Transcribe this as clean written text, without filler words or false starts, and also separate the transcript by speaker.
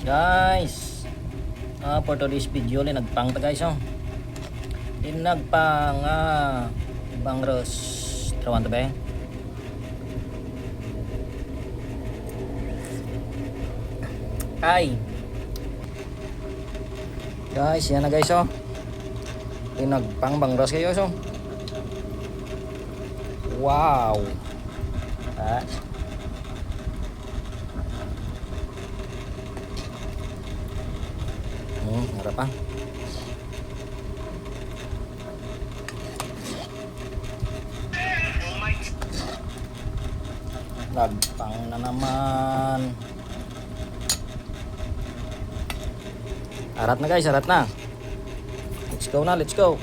Speaker 1: Guys, for today's video nagpang ta guys nagpang ibang ros trawan ta ba ay guys yan na guys nagpang bang ros kayo wow harap pa. Nagpang na naman. Arat na guys, arat na. Let's go na, let's go.